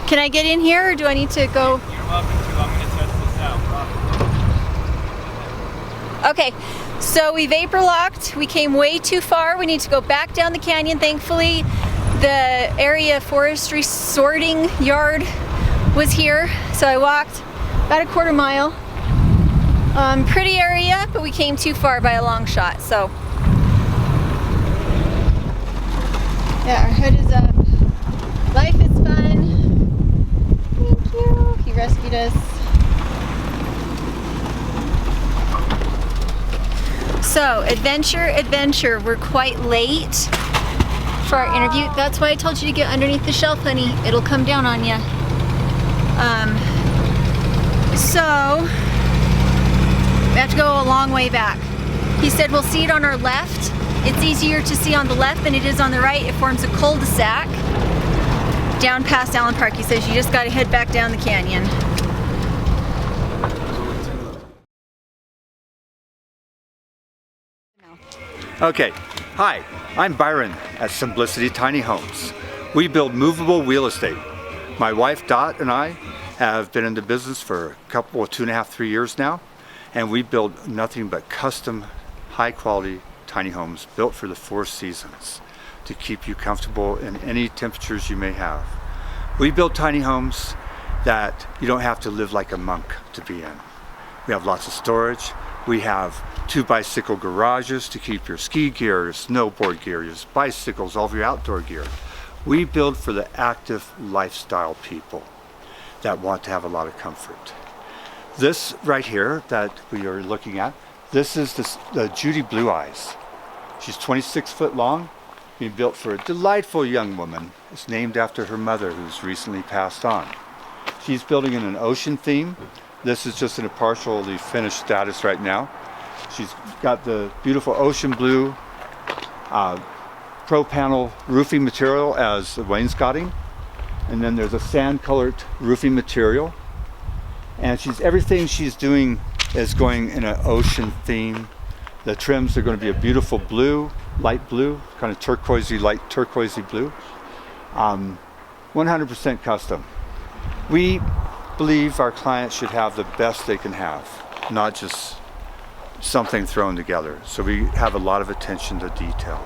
Can I get in here or do I need to go? You're welcome to. I'm going to test this out. Okay, so we vapor locked. We came way too far. We need to go back down the canyon. Thankfully, the area forestry sorting yard was here. So I walked about a quarter mile. Pretty area, but we came too far by a long shot. So yeah, our hood is up. Life is fun. Thank you. He rescued us. So, adventure. We're quite late for our interview. That's why I told you to get underneath the shelf, honey. It'll come down on you. So, we have to go a long way back. He said we'll see it on our left. It's easier to see on the left than it is on the right. It forms a cul-de-sac down past Allen Park. He says you just got to head back down the canyon. Okay, hi, I'm Byron at Simblissity Tiny Homes. We build movable real estate. My wife Dot and I have been in the business for a couple of 2.5, 3 years now, and we build nothing but custom, high quality tiny homes built for the 4 seasons to keep you comfortable in any temperatures you may have. We build tiny homes that you don't have to live like a monk to be in. We have lots of storage. We have 2 bicycle garages to keep your ski gear, your snowboard gear, your bicycles, all of your outdoor gear. We build for the active lifestyle people that want to have a lot of comfort. This right here that we are looking at, this is the Judy Blue Eyes. She's 26 foot long, being built for a delightful young woman. It's named after her mother who's recently passed on. She's building in an ocean theme. This is just in a partially finished status right now. She's got the beautiful ocean blue pro panel roofing material as the wainscoting. And then there's a sand colored roofing material. And everything she's doing is going in an ocean theme. The trims are going to be a beautiful blue, light blue, kind of turquoisey, light turquoisey blue. 100% custom. We believe our clients should have the best they can have, not just something thrown together. So we have a lot of attention to detail.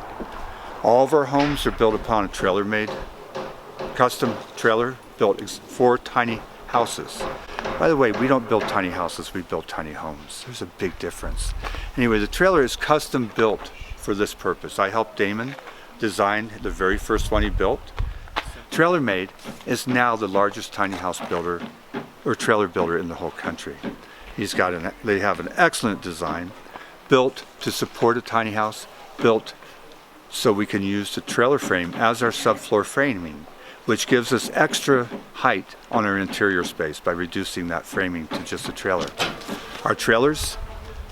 All of our homes are built upon a trailer-made, custom trailer built for tiny houses. By the way, we don't build tiny houses, we build tiny homes. There's a big difference. Anyway, the trailer is custom built for this purpose. I helped Damon design the very first one he built. Trailer Made is now the largest tiny house builder or trailer builder in the whole country. They have an excellent design built to support a tiny house, built so we can use the trailer frame as our subfloor framing, which gives us extra height on our interior space by reducing that framing to just a trailer. Our trailers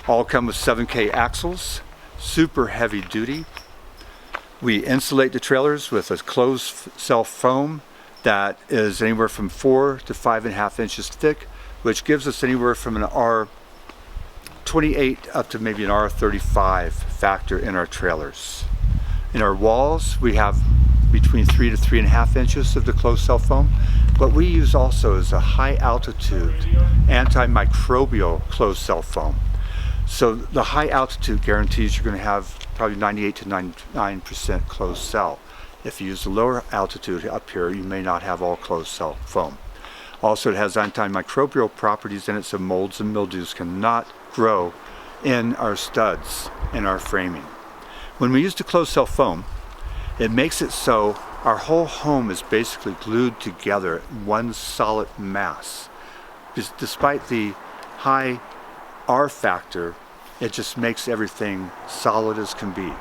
all come with 7K axles, super heavy duty. We insulate the trailers with a closed cell foam that is anywhere from 4 to 5.5 inches thick, which gives us anywhere from an R28 up to maybe an R35 factor in our trailers. In our walls, we have between 3 to 3.5 inches of the closed cell foam. What we use also is a high altitude antimicrobial closed cell foam. So the high altitude guarantees you're going to have probably 98 to 99% closed cell. If you use the lower altitude up here, you may not have all closed cell foam. Also, it has antimicrobial properties in it, so molds and mildews cannot grow in our studs, in our framing. When we use the closed cell foam, it makes it so our whole home is basically glued together in one solid mass. Despite the high R factor, it just makes everything solid as can be.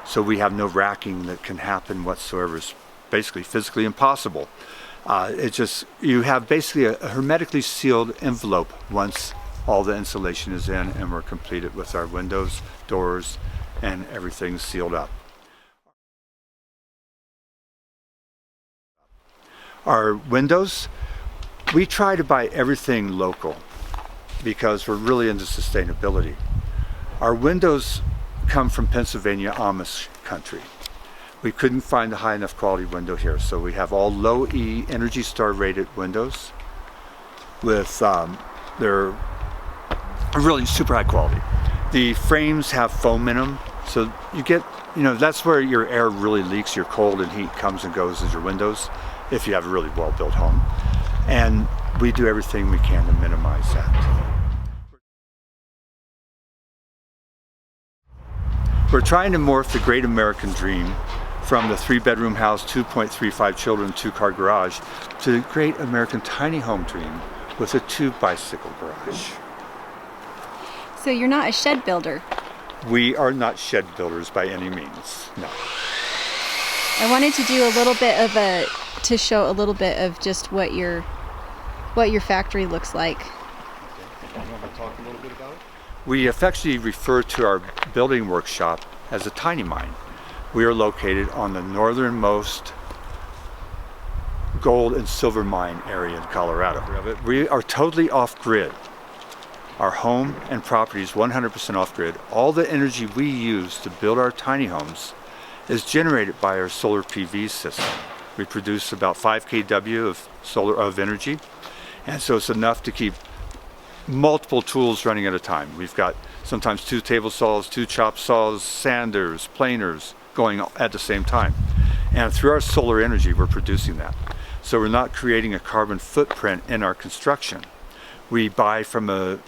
So we have no racking that can happen whatsoever. It's basically physically impossible. You have basically a hermetically sealed envelope once all the insulation is in and we're completed with our windows, doors, and everything sealed up. Our windows, we try to buy everything local because we're really into sustainability. Our windows come from Pennsylvania Amish country. We couldn't find a high enough quality window here, so we have all low E Energy Star rated windows with they're really super high quality. The frames have foam in them, so you get, that's where your air really leaks, your cold and heat comes and goes as your windows, if you have a really well built home. And we do everything we can to minimize that. We're trying to morph the great American dream from the 3-bedroom house, 2.35 children, 2-car garage, to the great American tiny home dream with a 2-bicycle garage. So you're not a shed builder. We are not shed builders by any means, no. I wanted to do a little bit of to show a little bit of just what your factory looks like. Okay. You want to talk a little bit about it? We affectionately refer to our building workshop as a tiny mine. We are located on the northernmost gold and silver mine area in Colorado. We are totally off-grid. Our home and property is 100% off-grid. All the energy we use to build our tiny homes is generated by our solar PV system. We produce about 5 kW of energy, and so it's enough to keep multiple tools running at a time. We've got sometimes 2 table saws, 2 chop saws, sanders, planers going at the same time. And through our solar energy, we're producing that. So we're not creating a carbon footprint in our construction. We buy from a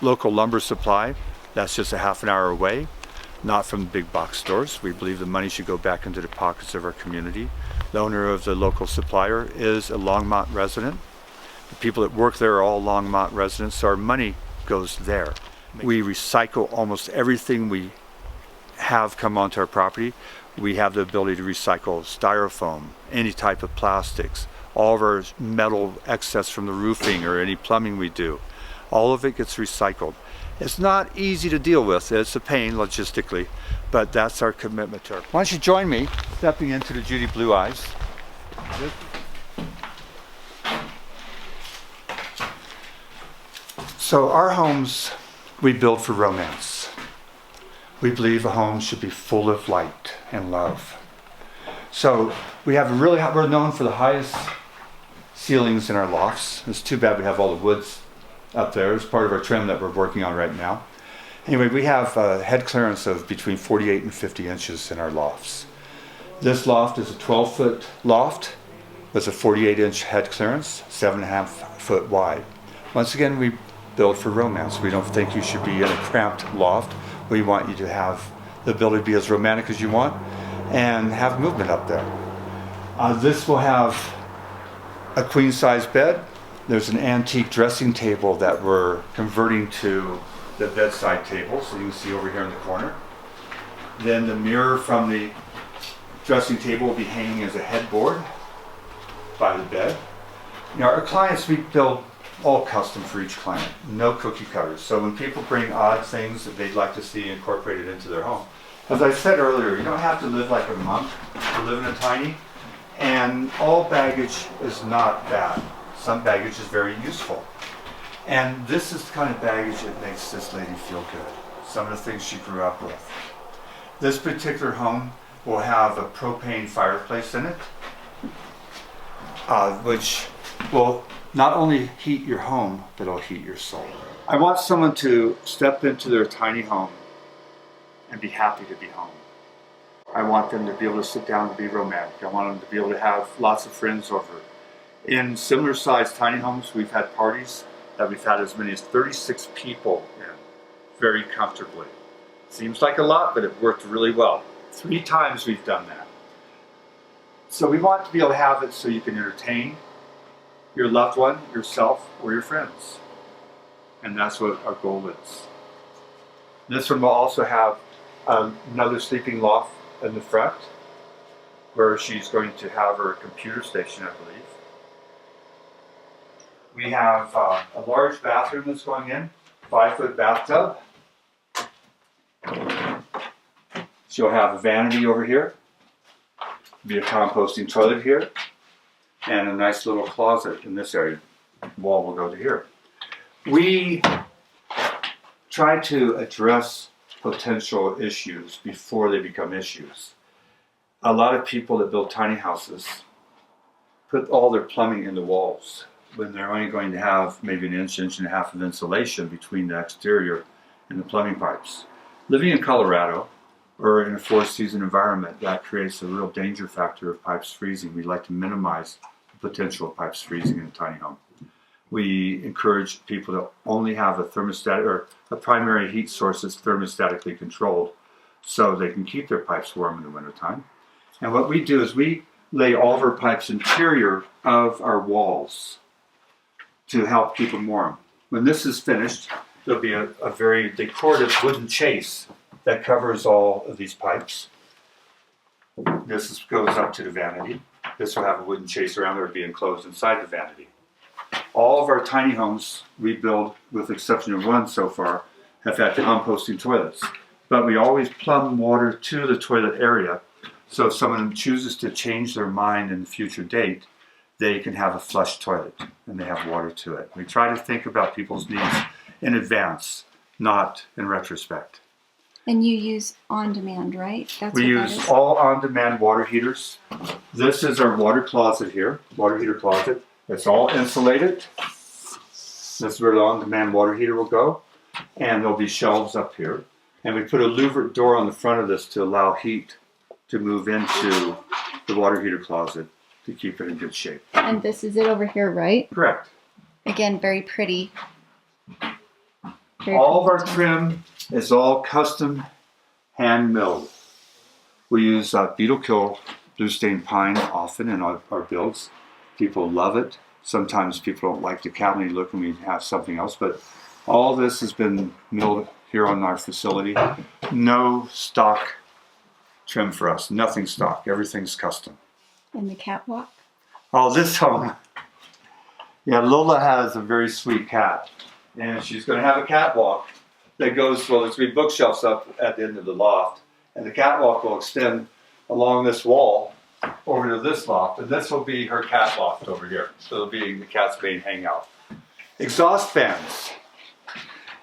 local lumber supply that's just a half an hour away, not from big box stores. We believe the money should go back into the pockets of our community. The owner of the local supplier is a Longmont resident. The people that work there are all Longmont residents, so our money goes there. We recycle almost everything we have come onto our property. We have the ability to recycle styrofoam, any type of plastics, all of our metal excess from the roofing or any plumbing we do. All of it gets recycled. It's not easy to deal with. It's a pain logistically, but that's our commitment to it. Why don't you join me stepping into the Judy Blue Eyes. So our homes, we build for romance. We believe a home should be full of light and love. So we're known for the highest ceilings in our lofts. It's too bad we have all the woods up there. It's part of our trim that we're working on right now. Anyway, we have a head clearance of between 48 and 50 inches in our lofts. This loft is a 12-foot loft with a 48-inch head clearance, 7.5 foot wide. Once again, we build for romance. We don't think you should be in a cramped loft. We want you to have the ability to be as romantic as you want and have movement up there. This will have a queen-size bed. There's an antique dressing table that we're converting to the bedside table, so you can see over here in the corner. Then the mirror from the dressing table will be hanging as a headboard by the bed. Our clients, we build all custom for each client, no cookie cutters. So when people bring odd things that they'd like to see incorporated into their home, as I said earlier, you don't have to live like a monk to live in a tiny, and all baggage is not bad. Some baggage is very useful. And this is the kind of baggage that makes this lady feel good. Some of the things she grew up with. This particular home will have a propane fireplace in it, which will not only heat your home, but it'll heat your soul. I want someone to step into their tiny home and be happy to be home. I want them to be able to sit down and be romantic. I want them to be able to have lots of friends over. In similar sized tiny homes, we've had parties that we've had as many as 36 people in, very comfortably. Seems like a lot, but it worked really well. 3 times we've done that. So we want to be able to have it so you can entertain your loved one, yourself, or your friends. And that's what our goal is. This one will also have another sleeping loft in the front where she's going to have her computer station, I believe. We have a large bathroom that's going in, 5-foot bathtub. She'll have a vanity over here, be a composting toilet here, and a nice little closet in this area. The wall will go to here. We try to address potential issues before they become issues. a lot of people that build tiny houses put all their plumbing in the walls when they're only going to have maybe an inch, inch and a half of insulation between the exterior and the plumbing pipes. Living in Colorado or in a four-season environment, that creates a real danger factor of pipes freezing. We like to minimize the potential of pipes freezing in a tiny home. We encourage people to only have a thermostat or a primary heat source that's thermostatically controlled so they can keep their pipes warm in the wintertime. And what we do is we lay all of our pipes interior of our walls to help keep them warm. When this is finished, there'll be a very decorative wooden chase that covers all of these pipes. Goes up to the vanity. This will have a wooden chase around there, be enclosed inside the vanity. All of our tiny homes we build, with the exception of one so far, have had composting toilets. But we always plumb water to the toilet area, so if someone chooses to change their mind in the future date, they can have a flush toilet and they have water to it. We try to think about people's needs in advance, not in retrospect. And you use on-demand, right? We use all on-demand water heaters. This is our water closet here, water heater closet. It's all insulated. This is where the on-demand water heater will go. And there'll be shelves up here. And we put a louvered door on the front of this to allow heat to move into the water heater closet to keep it in good shape. And this is it over here, right? Correct. Again, very pretty. All of our trim is all custom hand milled. We use beetle kill blue stain pine often in our builds. People love it. Sometimes people don't like the cavity look and we have something else, but all this has been milled here on our facility. No stock trim for us, nothing stock, everything's custom. And the catwalk? Oh, this home. Yeah, Lola has a very sweet cat. And she's going to have a catwalk that goes, well, there's 3 bookshelves up at the end of the loft. And the catwalk will extend along this wall over to this loft. And this will be her cat loft over here. So it'll be the cat's main hangout. Exhaust fans.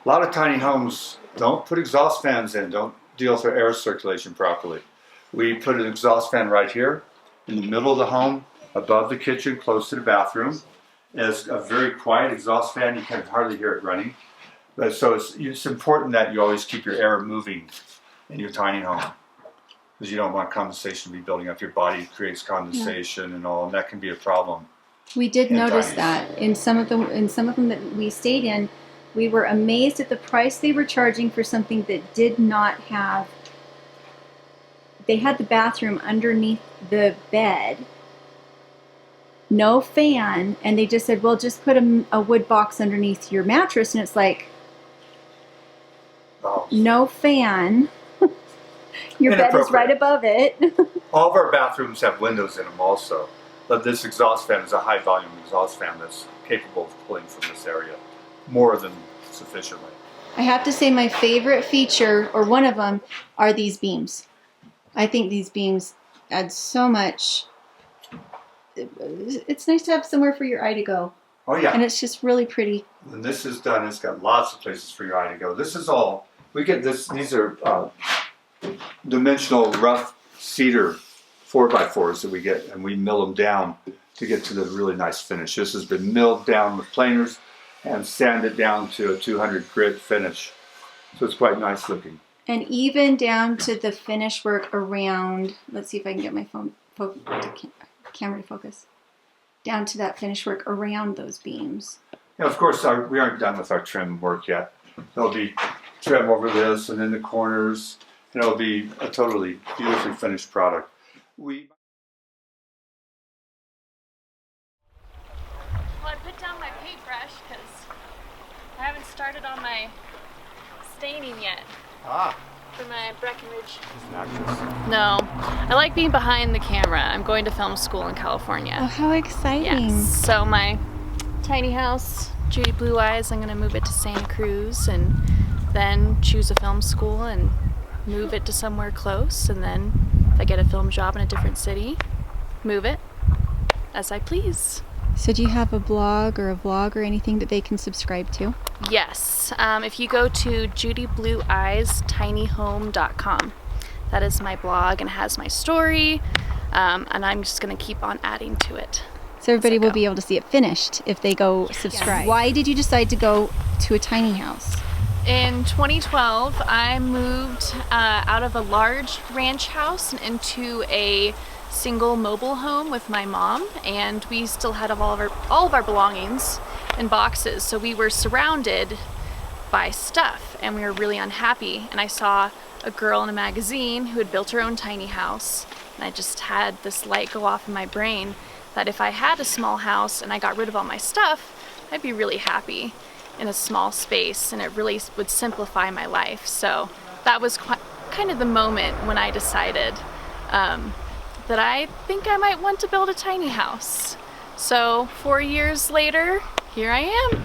A lot of tiny homes don't put exhaust fans in, don't deal with their air circulation properly. We put an exhaust fan right here in the middle of the home, above the kitchen, close to the bathroom. It's a very quiet exhaust fan. You can hardly hear it running. But so it's important that you always keep your air moving in your tiny home, because you don't want condensation to be building up. Your body creates condensation and all, and that can be a problem. We did notice that in some of them that we stayed in. We were amazed at the price they were charging for something that did not have. They had the bathroom underneath the bed. No fan, and they just said, well, just put a wood box underneath your mattress, and it's like, no fan. Your bed is right above it. All of our bathrooms have windows in them also, but this exhaust fan is a high volume exhaust fan that's capable of pulling from this area more than sufficiently. I have to say my favorite feature, or one of them, are these beams. I think these beams add so much. It's nice to have somewhere for your eye to go. Oh yeah. And it's just really pretty. When this is done, it's got lots of places for your eye to go. This is all, we get this, these are dimensional rough cedar 4x4s that we get, and we mill them down to get to the really nice finish. This has been milled down with planers and sanded down to a 200 grit finish. So it's quite nice looking. And even down to the finish work around, let's see if I can get my camera to focus, down to that finish work around those beams. Yeah, of course, we aren't done with our trim work yet. There'll be trim over this and in the corners, and it'll be a totally beautifully finished product. Well, I put down my paintbrush because I haven't started on my staining yet. For my Breckenridge. No, I like being behind the camera. I'm going to film school in California. Oh, how exciting. Yes. So my tiny house, Judy Blue Eyes, I'm going to move it to Santa Cruz and then choose a film school and move it to somewhere close. And then if I get a film job in a different city, move it as I please. So do you have a blog or a vlog or anything that they can subscribe to? Yes. If you go to judyblueeyestinyhome.com, that is my blog and has my story, and I'm just going to keep on adding to it. So everybody as I will go. be able to see it finished if they go subscribe. Why did you decide to go to a tiny house? In 2012, I moved out of a large ranch house and into a single mobile home with my mom, and we still had all of our belongings in boxes. So we were surrounded by stuff, and we were really unhappy. And I saw a girl in a magazine who had built her own tiny house, and I just had this light go off in my brain that if I had a small house and I got rid of all my stuff, I'd be really happy in a small space, and it really would simplify my life. So that was kind of the moment when I decided that I think I might want to build a tiny house. So 4 years later, here I am,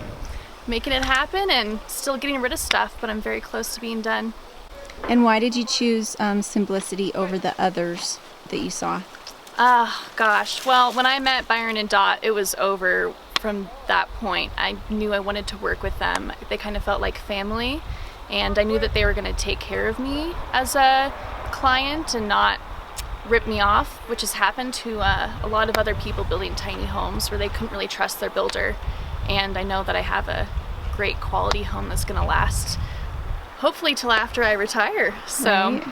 making it happen and still getting rid of stuff, but I'm very close to being done. And why did you choose Simblissity over the others that you saw? Gosh, well, when I met Byron and Dot, it was over from that point. I knew I wanted to work with them. They kind of felt like family, and I knew that they were going to take care of me as a client and not rip me off, which has happened to a lot of other people building tiny homes where they couldn't really trust their builder. And I know that I have a great quality home that's going to last hopefully till after I retire. So Right.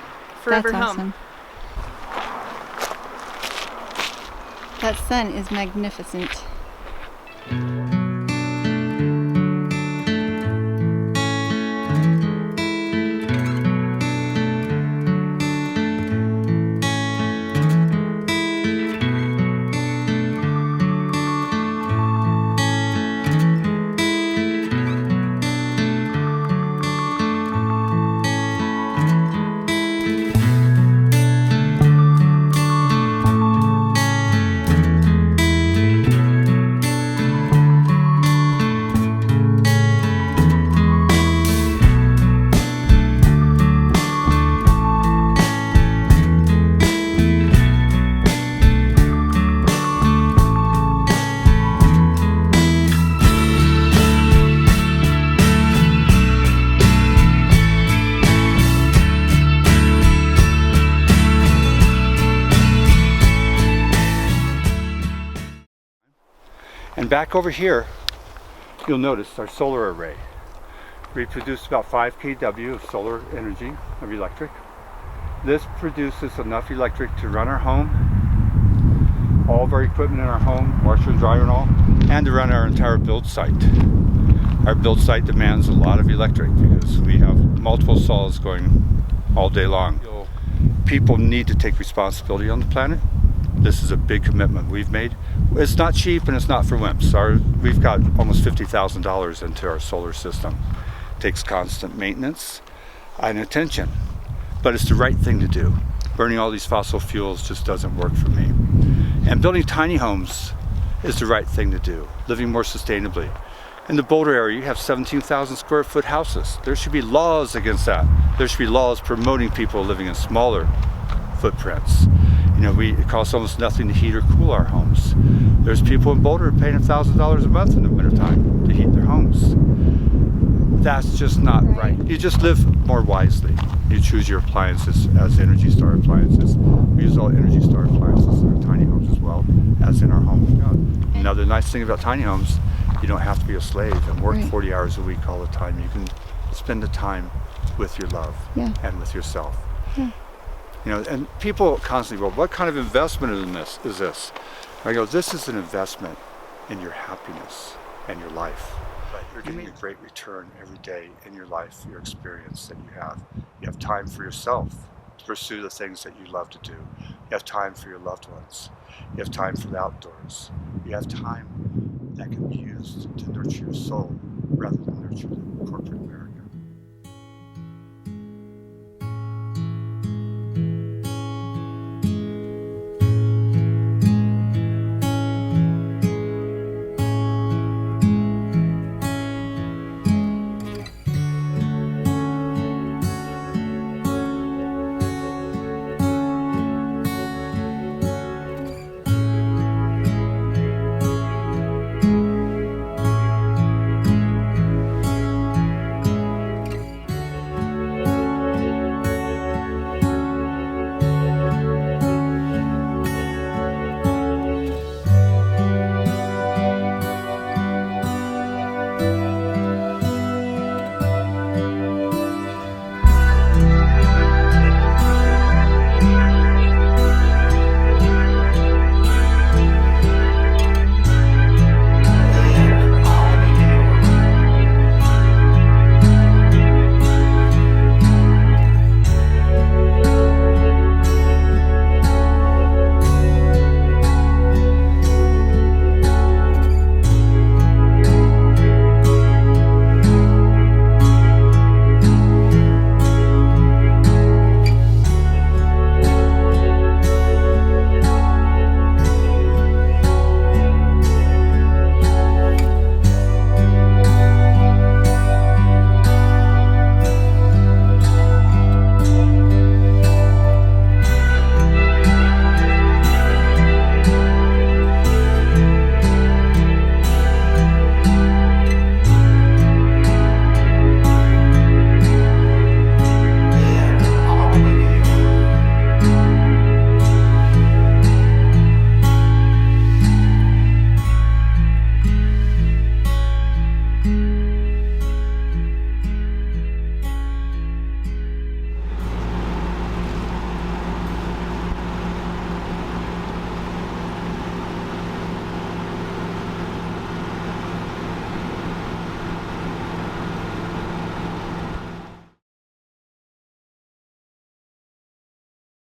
forever That's home. awesome. That sun is magnificent. And back over here, you'll notice our solar array. We produce about 5 kW of solar energy, of electric. This produces enough electric to run our home, all of our equipment in our home, washer and dryer and all, and to run our entire build site. Our build site demands a lot of electric because we have multiple saws going all day long. People need to take responsibility on the planet. This is a big commitment we've made. It's not cheap and it's not for wimps. We've got almost $50,000 into our solar system. It takes constant maintenance and attention, but it's the right thing to do. Burning all these fossil fuels just doesn't work for me. And building tiny homes is the right thing to do, living more sustainably. In the Boulder area, you have 17,000 square foot houses. There should be laws against that. There should be laws promoting people living in smaller footprints. You know, it costs almost nothing to heat or cool our homes. There's people in Boulder paying $1,000 a month in the wintertime to heat their homes. That's just not right. You just live more wisely. You choose your appliances as Energy Star appliances. We use all Energy Star appliances in our tiny homes as well as in our home. Another nice thing about tiny homes, you don't have to be a slave and work 40 hours a week all the time. You can spend the time with your love and with yourself. You know, and people constantly go, what kind of investment is this? I go, this is an investment in your happiness and your life. You're getting a great return every day in your life, your experience that you have. You have time for yourself to pursue the things that you love to do. You have time for your loved ones. You have time for the outdoors. You have time that can be used to nurture your soul rather than nurture the corporate America.